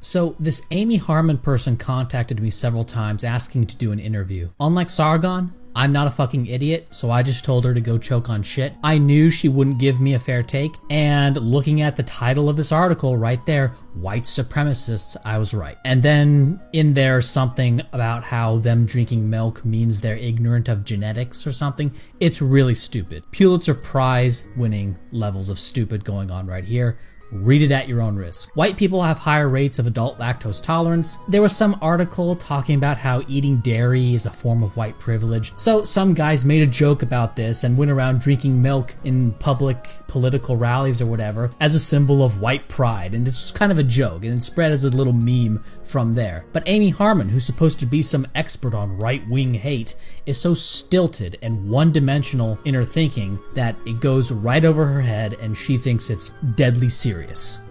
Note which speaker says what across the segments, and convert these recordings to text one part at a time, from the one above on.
Speaker 1: So this Amy Harmon person contacted me several times asking to do an interview. Unlike Sargon, I'm not a fucking idiot, so I just told her to go choke on shit. I knew she wouldn't give me a fair take, and looking at the title of this article right there, White Supremacists, I was right. And then in there something about how them drinking milk means they're ignorant of genetics or something. It's really stupid. Pulitzer Prize winning levels of stupid going on right here. Read it at your own risk. White people have higher rates of adult lactose tolerance. There was some article talking about how eating dairy is a form of white privilege. So some guys made a joke about this and went around drinking milk in public political rallies or whatever as a symbol of white pride. And it's kind of a joke, and it spread as a little meme from there. But Amy Harmon, who's supposed to be some expert on right-wing hate, is so stilted and one-dimensional in her thinking that it goes right over her head and she thinks it's deadly serious.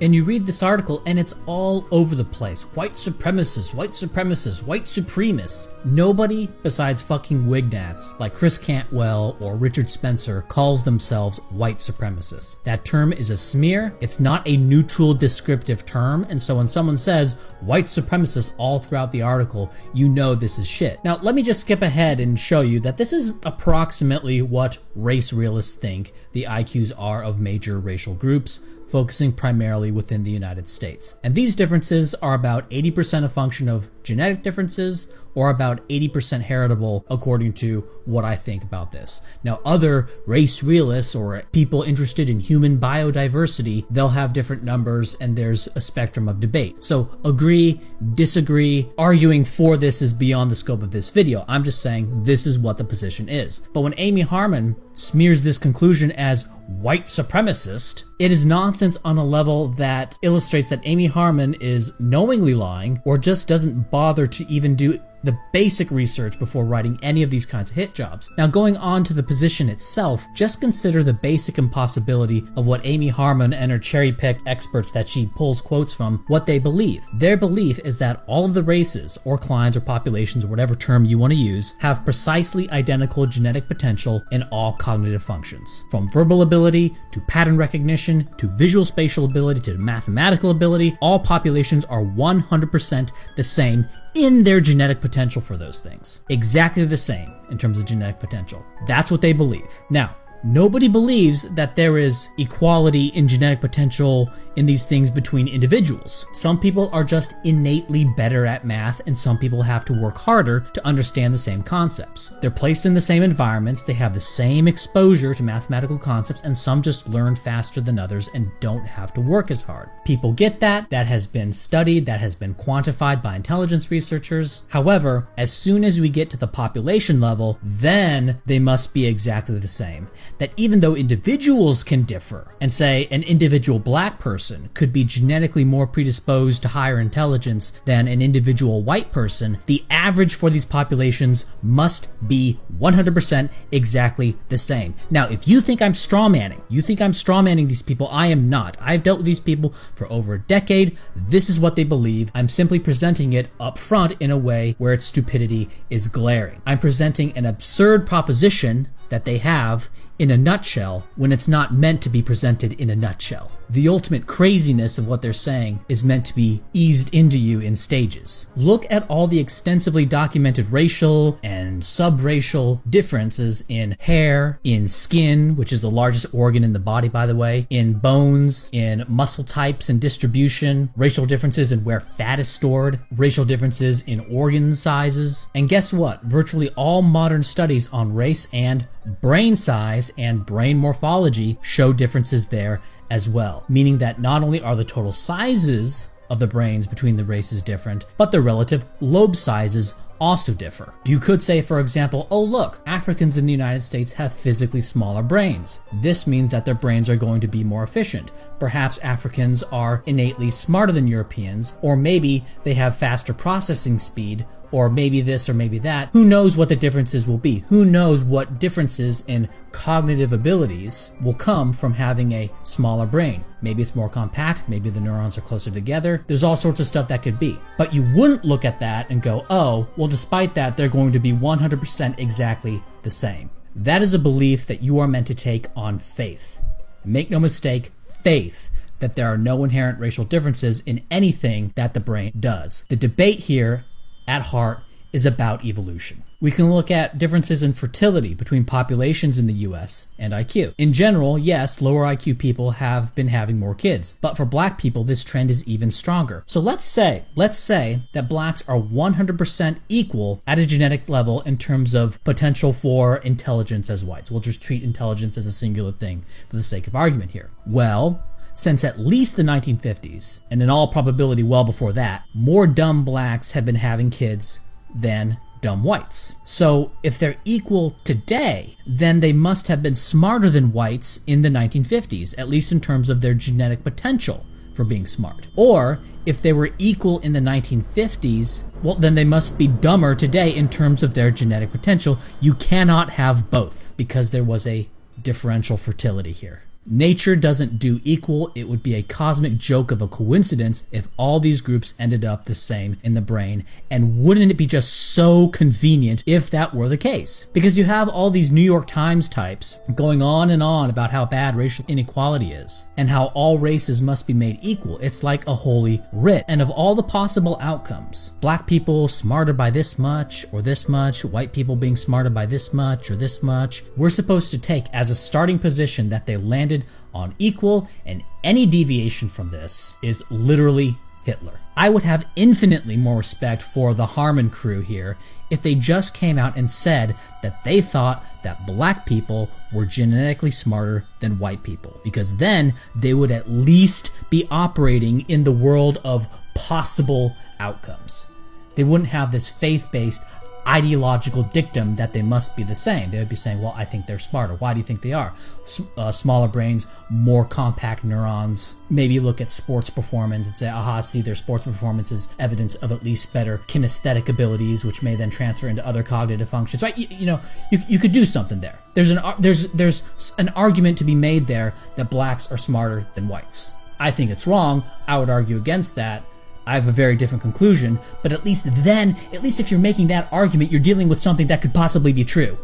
Speaker 1: And you read this article and it's all over the place. White supremacists, white supremacists, white supremacists. Nobody besides fucking wignats like Chris Cantwell or Richard Spencer calls themselves white supremacists. That term is a smear. It's not a neutral descriptive term. And so when someone says white supremacists all throughout the article, you know this is shit. Now, let me just skip ahead and show you that this is approximately what race realists think the IQs are of major racial groups, focusing primarily within the United States. And these differences are about 80% a function of genetic differences or about 80% heritable according to what I think about this. Now, other race realists or people interested in human biodiversity, they'll have different numbers and there's a spectrum of debate. So agree, disagree, arguing for this is beyond the scope of this video. I'm just saying this is what the position is. But when Amy Harmon smears this conclusion as white supremacist, it is nonsense on a level that illustrates that Amy Harmon is knowingly lying or just doesn't bother to even do the basic research before writing any of these kinds of hit jobs. Now, going on to the position itself, just consider the basic impossibility of what Amy Harmon and her cherry-picked experts that she pulls quotes from, what they believe. Their belief is that all of the races, or clines, or populations, or whatever term you want to use, have precisely identical genetic potential in all cognitive functions. From verbal ability, to pattern recognition, to visual spatial ability, to mathematical ability, all populations are 100% the same in their genetic potential for those things. Exactly the same in terms of genetic potential. That's what they believe. Now, nobody believes that there is equality in genetic potential in these things between individuals. Some people are just innately better at math, and some people have to work harder to understand the same concepts. They're placed in the same environments, they have the same exposure to mathematical concepts, and some just learn faster than others and don't have to work as hard. People get that. That has been studied, that has been quantified by intelligence researchers. However, as soon as we get to the population level, then they must be exactly the same. That even though individuals can differ, and say an individual black person could be genetically more predisposed to higher intelligence than an individual white person, the average for these populations must be 100% exactly the same. Now, if you think I'm strawmanning these people, I am not. I've dealt with these people for over a decade. This is what they believe. I'm simply presenting it up front in a way where its stupidity is glaring. I'm presenting an absurd proposition that they have in a nutshell when it's not meant to be presented in a nutshell. The ultimate craziness of what they're saying is meant to be eased into you in stages. Look at all the extensively documented racial and subracial differences in hair, in skin, which is the largest organ in the body, by the way, in bones, in muscle types and distribution, racial differences in where fat is stored, racial differences in organ sizes. And guess what? Virtually all modern studies on race and brain size and brain morphology show differences there as well, meaning that not only are the total sizes of the brains between the races different, but the relative lobe sizes also differ. You could say, for example, oh look, Africans in the United States have physically smaller brains. This means that their brains are going to be more efficient. Perhaps Africans are innately smarter than Europeans, or maybe they have faster processing speed, or maybe this or maybe that. Who knows what the differences will be? Who knows what differences in cognitive abilities will come from having a smaller brain? Maybe it's more compact, maybe the neurons are closer together. There's all sorts of stuff that could be. But you wouldn't look at that and go, oh, well, despite that, they're going to be 100% exactly the same. That is a belief that you are meant to take on faith. Make no mistake, faith. that there are no inherent racial differences in anything that the brain does. The debate here, at heart, is about evolution. We can look at differences in fertility between populations in the US and IQ. In general, yes, lower IQ people have been having more kids, but for black people, this trend is even stronger. So let's say that blacks are 100% equal at a genetic level in terms of potential for intelligence as whites. We'll just treat intelligence as a singular thing for the sake of argument here. Well, since at least the 1950s, and in all probability well before that, more dumb blacks have been having kids than dumb whites. So if they're equal today, then they must have been smarter than whites in the 1950s, at least in terms of their genetic potential for being smart. Or if they were equal in the 1950s, well, then they must be dumber today in terms of their genetic potential. You cannot have both because there was a differential fertility here. Nature doesn't do equal. It would be a cosmic joke of a coincidence if all these groups ended up the same in the brain. And wouldn't it be just so convenient if that were the case? Because you have all these New York Times types going on and on about how bad racial inequality is and how all races must be made equal. It's like a holy writ. And of all the possible outcomes, black people smarter by this much or this much, white people being smarter by this much or this much, we're supposed to take as a starting position that they landed on equal, and any deviation from this is literally Hitler. I would have infinitely more respect for the Harmon crew here if they just came out and said that they thought that black people were genetically smarter than white people, because then they would at least be operating in the world of possible outcomes. They wouldn't have this faith-based ideological dictum that they must be the same. They would be saying, well, I think they're smarter. Why do you think they are? Smaller brains, more compact neurons. Maybe look at sports performance and say, aha, see, their sports performance is evidence of at least better kinesthetic abilities, which may then transfer into other cognitive functions, right? You could do something there. There's an argument to be made there that blacks are smarter than whites. I think it's wrong. I would argue against that. I have a very different conclusion, but at least if you're making that argument, you're dealing with something that could possibly be true,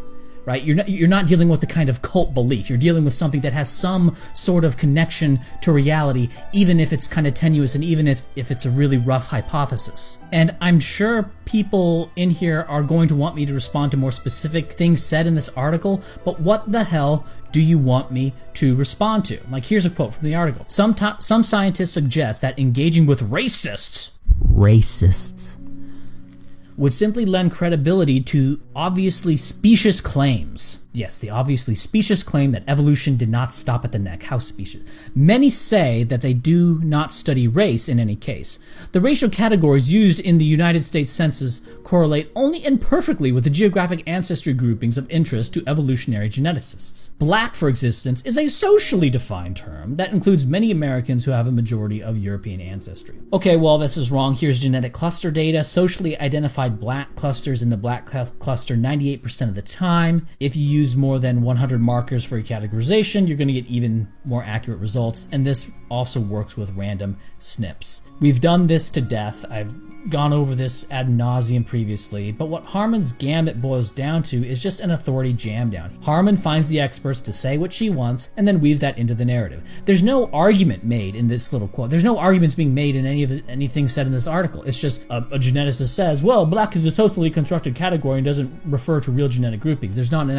Speaker 1: right? You're not dealing with the kind of cult belief. You're dealing with something that has some sort of connection to reality, even if it's kind of tenuous and even if it's a really rough hypothesis. And I'm sure people in here are going to want me to respond to more specific things said in this article, but what the hell do you want me to respond to? Like, here's a quote from the article. Some scientists suggest that engaging with racists would simply lend credibility to obviously specious claims. Yes, the obviously specious claim that evolution did not stop at the neck. How specious. Many say that they do not study race in any case. The racial categories used in the United States Census correlate only imperfectly with the geographic ancestry groupings of interest to evolutionary geneticists. Black, for instance, is a socially defined term that includes many Americans who have a majority of European ancestry. Okay, well, this is wrong. Here's genetic cluster data. Socially identified black clusters in the black cluster 98% of the time. If you use more than 100 markers for a categorization, you're going to get even more accurate results, and this also works with random SNPs. We've done this to death. I've gone over this ad nauseum previously, but what Harmon's gambit boils down to is just an authority jam down. Harmon finds the experts to say what she wants and then weaves that into the narrative. There's no argument made in this little quote. There's no arguments being made in anything said in this article. It's just a geneticist says, well, black is a totally constructed category and doesn't refer to real genetic groupings. There's not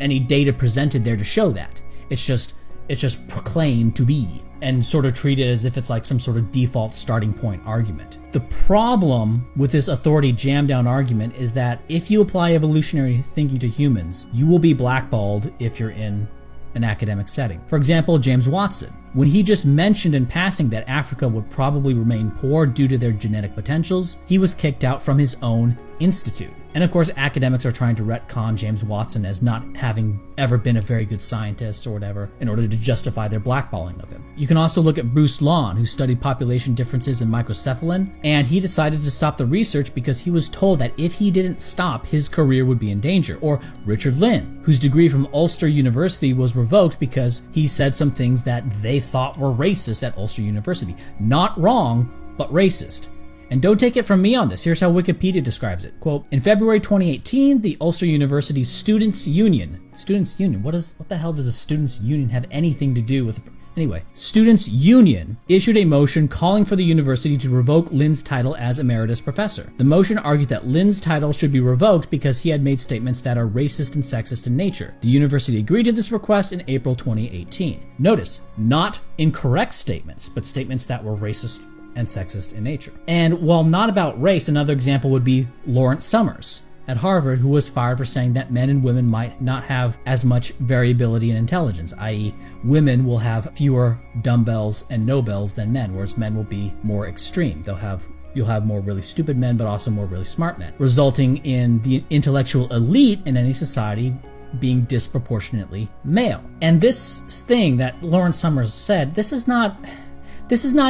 Speaker 1: any data presented there to show that. It's just proclaimed to be and sort of treated as if it's like some sort of default starting point argument. The problem with this authority jam down argument is that if you apply evolutionary thinking to humans, you will be blackballed if you're in an academic setting. For example, James Watson, when he just mentioned in passing that Africa would probably remain poor due to their genetic potentials, he was kicked out from his own institute. And of course, academics are trying to retcon James Watson as not having ever been a very good scientist or whatever in order to justify their blackballing of him. You can also look at Bruce Lawn, who studied population differences in microcephalin, and he decided to stop the research because he was told that if he didn't stop, his career would be in danger. Or Richard Lynn, whose degree from Ulster University was revoked because he said some things that they thought were racist at Ulster University. Not wrong, but racist. And don't take it from me on this. Here's how Wikipedia describes it. Quote, in February 2018, the Ulster University Students' Union. Students' Union? What the hell does a students' union have anything to do with Anyway, Students' Union issued a motion calling for the university to revoke Lin's title as emeritus professor. The motion argued that Lin's title should be revoked because he had made statements that are racist and sexist in nature. The university agreed to this request in April 2018. Notice, not incorrect statements, but statements that were racist and sexist in nature. And while not about race, another example would be Lawrence Summers at Harvard, who was fired for saying that men and women might not have as much variability in intelligence, i.e. women will have fewer dumbbells and Nobels than men, whereas men will be more extreme. You'll have more really stupid men, but also more really smart men, resulting in the intellectual elite in any society being disproportionately male. And this thing that Lawrence Summers said, this is not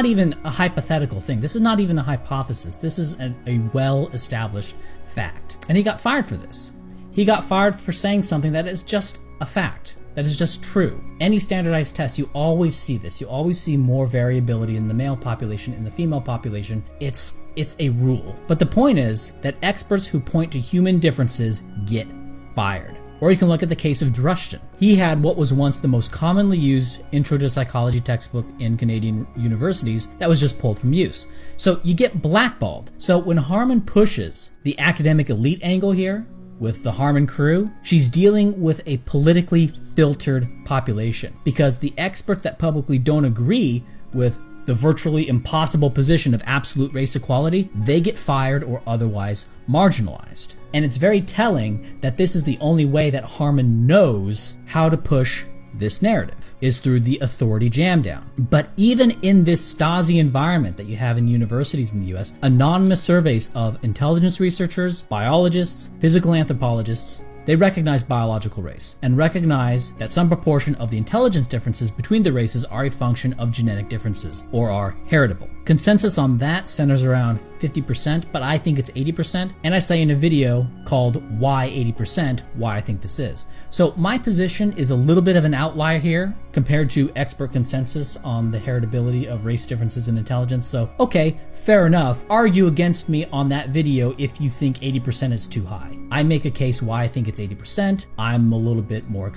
Speaker 1: even a hypothetical thing. This is not even a hypothesis. This is a well-established fact. And he got fired for this. He got fired for saying something that is just a fact, that is just true. Any standardized test, you always see this. You always see more variability in the male population, in the female population. It's a rule. But the point is that experts who point to human differences get fired. Or you can look at the case of Drushton. He had what was once the most commonly used intro to psychology textbook in Canadian universities that was just pulled from use. So you get blackballed. So when Harman pushes the academic elite angle here with the Harman crew, she's dealing with a politically filtered population, because the experts that publicly don't agree with the virtually impossible position of absolute race equality, they get fired or otherwise marginalized. And it's very telling that this is the only way that Harman knows how to push this narrative, is through the authority jam down. But even in this Stasi environment that you have in universities in the US, anonymous surveys of intelligence researchers, biologists, physical anthropologists, they recognize biological race and recognize that some proportion of the intelligence differences between the races are a function of genetic differences or are heritable. Consensus on that centers around 50%, but I think it's 80%. And I say in a video called Why 80%, why I think this is. So my position is a little bit of an outlier here compared to expert consensus on the heritability of race differences in intelligence. So, okay, fair enough. Argue against me on that video if you think 80% is too high. I make a case why I think it's 80%. I'm a little bit more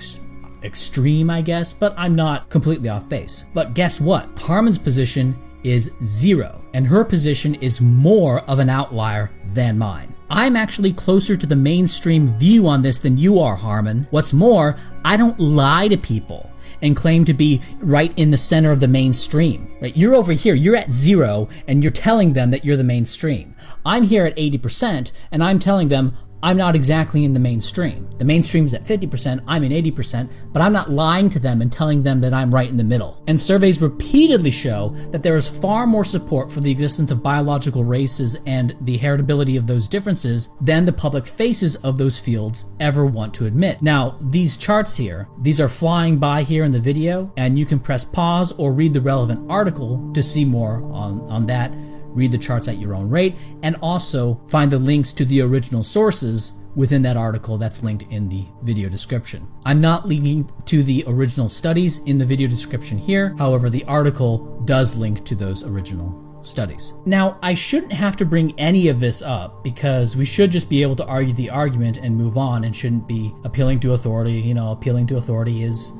Speaker 1: extreme, I guess, but I'm not completely off base. But guess what? Harman's position is 0, and her position is more of an outlier than mine. I'm actually closer to the mainstream view on this than you are, Harman. What's more, I don't lie to people and claim to be right in the center of the mainstream. Right? You're over here, you're at 0, and you're telling them that you're the mainstream. I'm here at 80%, and I'm telling them I'm not exactly in the mainstream. The mainstream is at 50%, I'm in 80%, but I'm not lying to them and telling them that I'm right in the middle. And surveys repeatedly show that there is far more support for the existence of biological races and the heritability of those differences than the public faces of those fields ever want to admit. Now, these charts here, these are flying by here in the video, and you can press pause or read the relevant article to see more on that. Read the charts at your own rate, and also find the links to the original sources within that article that's linked in the video description. I'm not linking to the original studies in the video description here. However, the article does link to those original studies. Now, I shouldn't have to bring any of this up because we should just be able to argue the argument and move on and shouldn't be appealing to authority. You know, appealing to authority is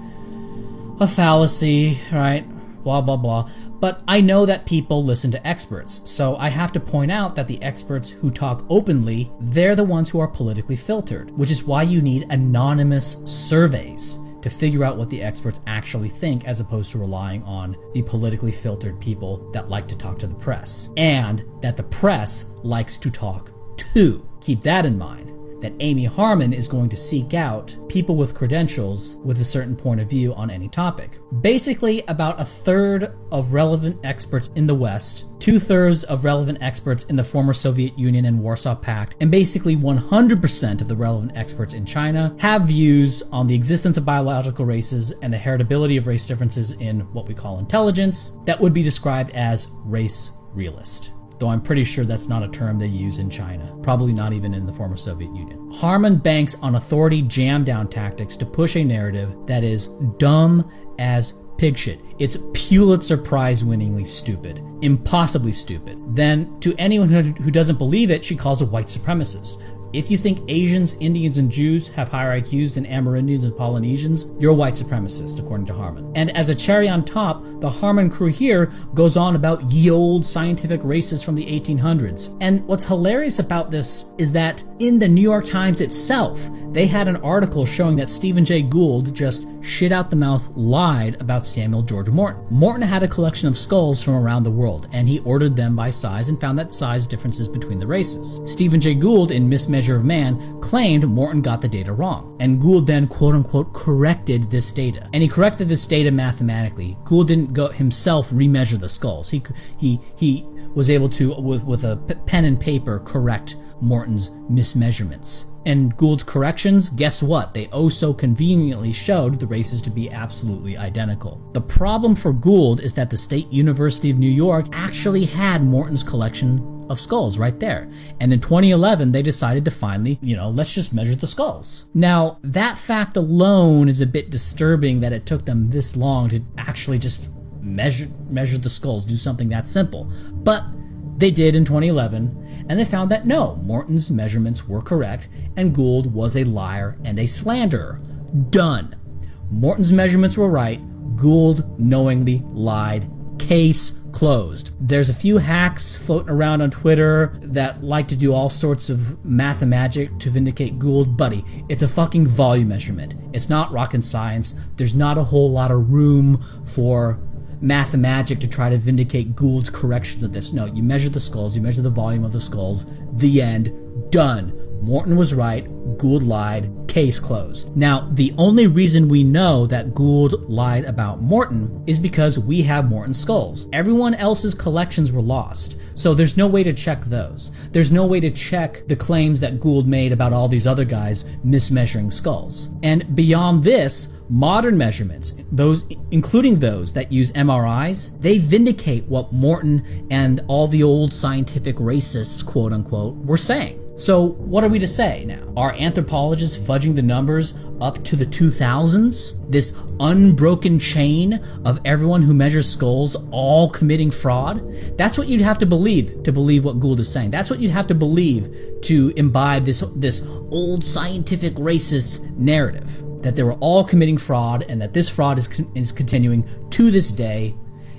Speaker 1: a fallacy, right? Blah, blah, blah. But I know that people listen to experts, so I have to point out that the experts who talk openly, they're the ones who are politically filtered, which is why you need anonymous surveys to figure out what the experts actually think, as opposed to relying on the politically filtered people that like to talk to the press, and that the press likes to talk to. Keep that in mind, that Amy Harman is going to seek out people with credentials with a certain point of view on any topic. Basically, about a third of relevant experts in the West, 2/3 of relevant experts in the former Soviet Union and Warsaw Pact, and basically 100% of the relevant experts in China have views on the existence of biological races and the heritability of race differences in what we call intelligence that would be described as race realist. Though I'm pretty sure that's not a term they use in China, probably not even in the former Soviet Union. Harman banks on authority jam-down tactics to push a narrative that is dumb as pig shit. It's Pulitzer Prize-winningly stupid, impossibly stupid. Then, to anyone who doesn't believe it, she calls a white supremacist. If you think Asians, Indians, and Jews have higher IQs than Amerindians and Polynesians, you're a white supremacist, according to Harmon. And as a cherry on top, the Harmon crew here goes on about ye old scientific races from the 1800s. And what's hilarious about this is that in the New York Times itself, they had an article showing that Stephen Jay Gould just shit out the mouth lied about Samuel George Morton. Morton had a collection of skulls from around the world, and he ordered them by size and found that size differences between the races. Stephen Jay Gould, in Mismeasure of Man, claimed Morton got the data wrong, and Gould then quote-unquote corrected this data. And he corrected this data mathematically. Gould didn't go himself remeasure the skulls. He was able to, with a pen and paper, correct Morton's mismeasurements. And Gould's corrections, guess what? They oh so conveniently showed the races to be absolutely identical. The problem for Gould is that the State University of New York actually had Morton's collection of skulls right there. And in 2011, they decided to finally, let's just measure the skulls. Now, that fact alone is a bit disturbing that it took them this long to actually just measure the skulls, do something that simple. But they did in 2011, and they found that no, Morton's measurements were correct, and Gould was a liar and a slanderer. Done. Morton's measurements were right, Gould knowingly lied. Case closed. There's a few hacks floating around on Twitter that like to do all sorts of mathemagic to vindicate Gould. Buddy, it's a fucking volume measurement. It's not rocket science. There's not a whole lot of room for mathemagic to try to vindicate Gould's corrections of this. No, you measure the skulls, you measure the volume of the skulls, the end, done. Morton was right, Gould lied, case closed. Now, the only reason we know that Gould lied about Morton is because we have Morton's skulls. Everyone else's collections were lost, so there's no way to check those. There's no way to check the claims that Gould made about all these other guys mismeasuring skulls. And beyond this, modern measurements, those including those that use MRIs, they vindicate what Morton and all the old scientific racists, quote unquote, were saying. So what are we to say now? Are anthropologists fudging the numbers up to the 2000s? This unbroken chain of everyone who measures skulls all committing fraud? That's what you'd have to believe what Gould is saying. That's what you'd have to believe to imbibe this old scientific racist narrative, that they were all committing fraud and that this fraud is continuing to this day,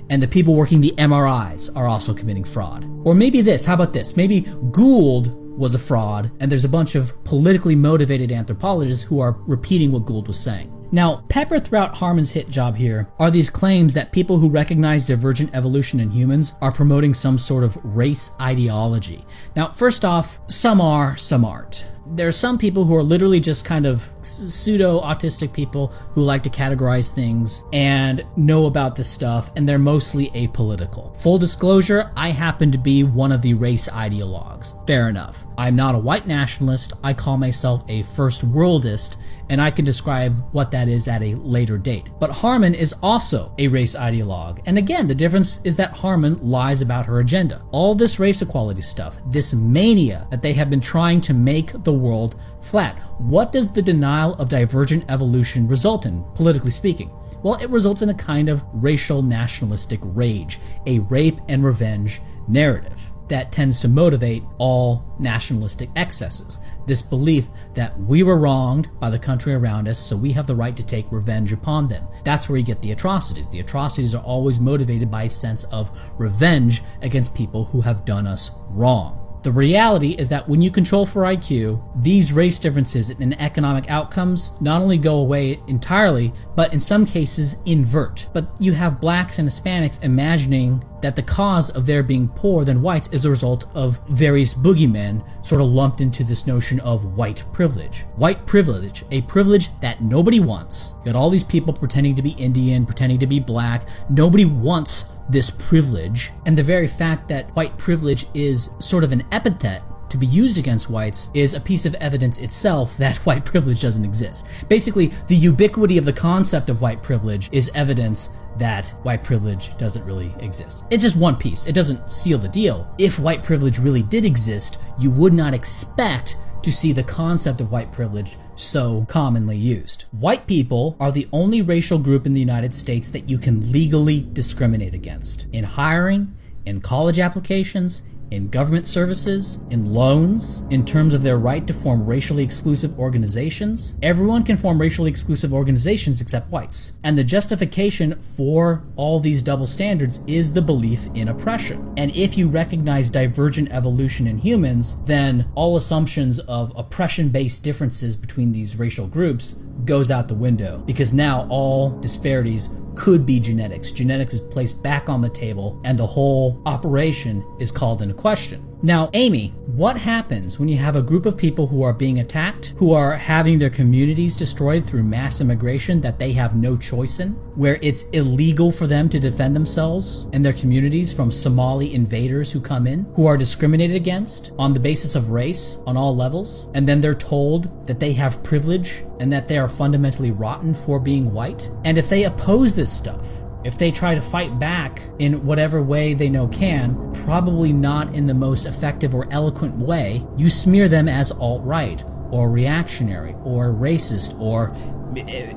Speaker 1: and the people working the MRIs are also committing fraud. Or maybe this, how about this? Maybe Gould was a fraud, and there's a bunch of politically motivated anthropologists who are repeating what Gould was saying. Now, peppered throughout Harmon's hit job here are these claims that people who recognize divergent evolution in humans are promoting some sort of race ideology. Now, first off, some are, some aren't. There are some people who are literally just kind of pseudo-autistic people who like to categorize things and know about this stuff, and they're mostly apolitical. Full disclosure, I happen to be one of the race ideologues. Fair enough. I'm not a white nationalist. I call myself a first worldist, and I can describe what that is at a later date. But Harmon is also a race ideologue, and again, the difference is that Harmon lies about her agenda. All this race equality stuff, this mania that they have been trying to make the world flat. What does the denial of divergent evolution result in, politically speaking? Well, it results in a kind of racial nationalistic rage, a rape and revenge narrative that tends to motivate all nationalistic excesses. This belief that we were wronged by the country around us, so we have the right to take revenge upon them. That's where you get the atrocities. The atrocities are always motivated by a sense of revenge against people who have done us wrong. The reality is that when you control for IQ, these race differences in economic outcomes not only go away entirely, but in some cases invert. But you have blacks and Hispanics imagining that the cause of their being poorer than whites is a result of various boogeymen sort of lumped into this notion of white privilege. White privilege, a privilege that nobody wants. You got all these people pretending to be Indian, pretending to be black. Nobody wants this privilege, and the very fact that white privilege is sort of an epithet to be used against whites is a piece of evidence itself that white privilege doesn't exist. Basically, the ubiquity of the concept of white privilege is evidence that white privilege doesn't really exist. It's just one piece. It doesn't seal the deal. If white privilege really did exist, you would not expect to see the concept of white privilege so commonly used. White people are the only racial group in the United States that you can legally discriminate against. In hiring, in college applications, in government services, in loans, in terms of their right to form racially exclusive organizations. Everyone can form racially exclusive organizations except whites. And the justification for all these double standards is the belief in oppression. And if you recognize divergent evolution in humans, then all assumptions of oppression-based differences between these racial groups goes out the window, because now all disparities could be genetics. Genetics is placed back on the table and the whole operation is called into question. Now, Amy, what happens when you have a group of people who are being attacked, who are having their communities destroyed through mass immigration that they have no choice in, where it's illegal for them to defend themselves and their communities from Somali invaders who come in, who are discriminated against on the basis of race on all levels, and then they're told that they have privilege and that they are fundamentally rotten for being white? And if they oppose this stuff, if they try to fight back in whatever way they know can, probably not in the most effective or eloquent way, you smear them as alt-right or reactionary or racist or,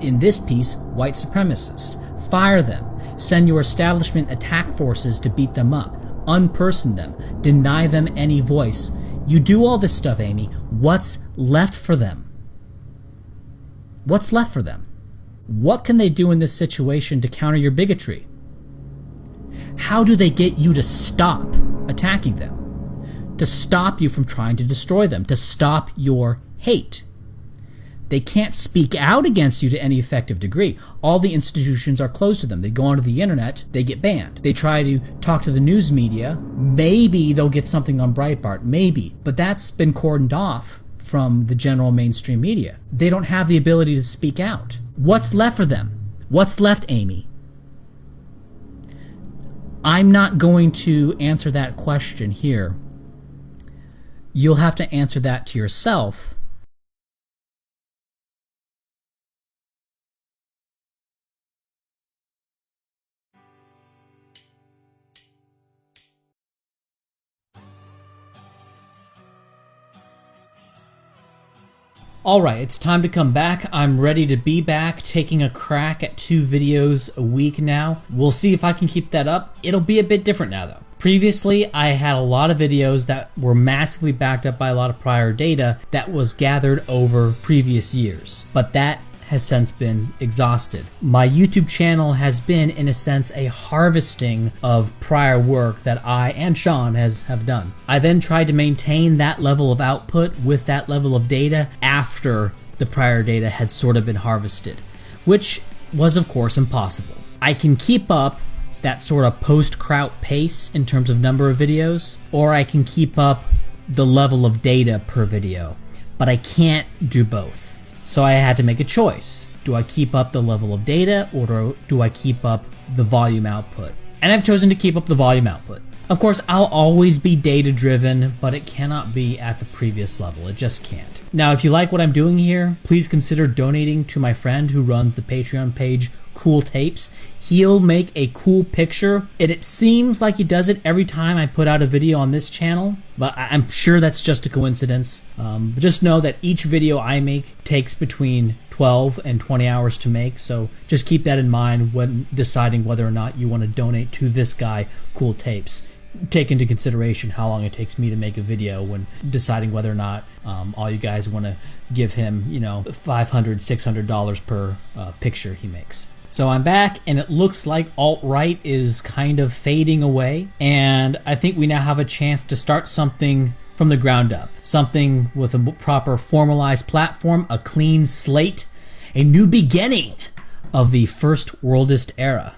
Speaker 1: in this piece, white supremacist. Fire them. Send your establishment attack forces to beat them up. Unperson them. Deny them any voice. You do all this stuff, Amy. What's left for them? What's left for them? What can they do in this situation to counter your bigotry? How do they get you to stop attacking them? To stop you from trying to destroy them? To stop your hate? They can't speak out against you to any effective degree. All the institutions are closed to them. They go onto the internet, they get banned. They try to talk to the news media. Maybe they'll get something on Breitbart, maybe. But that's been cordoned off from the general mainstream media. They don't have the ability to speak out. What's left for them? What's left, Amy? I'm not going to answer that question here. You'll have to answer that to yourself. Alright, it's time to come back. I'm ready to be back, taking a crack at 2 videos a week now. We'll see if I can keep that up. It'll be a bit different now though. Previously, I had a lot of videos that were massively backed up by a lot of prior data that was gathered over previous years. But that has since been exhausted. My YouTube channel has been, in a sense, a harvesting of prior work that I and Sean have done. I then tried to maintain that level of output with that level of data after the prior data had sort of been harvested, which was of course impossible. I can keep up that sort of post-Kraut pace in terms of number of videos, or I can keep up the level of data per video, but I can't do both. So I had to make a choice. Do I keep up the level of data, or do I keep up the volume output? And I've chosen to keep up the volume output. Of course, I'll always be data-driven, but it cannot be at the previous level. It just can't. Now, if you like what I'm doing here, please consider donating to my friend who runs the Patreon page, Cool Tapes. He'll make a cool picture, and it seems like he does it every time I put out a video on this channel, but I'm sure that's just a coincidence. But just know that each video I make takes between 12 and 20 hours to make, so just keep that in mind when deciding whether or not you want to donate to this guy, Cool Tapes. Take into consideration how long it takes me to make a video when deciding whether or not all you guys want to give him, you know, $500, $600 per picture he makes. So I'm back, and it looks like alt-right is kind of fading away, and I think we now have a chance to start something from the ground up. Something with a proper formalized platform, a clean slate, a new beginning of the first worldist era.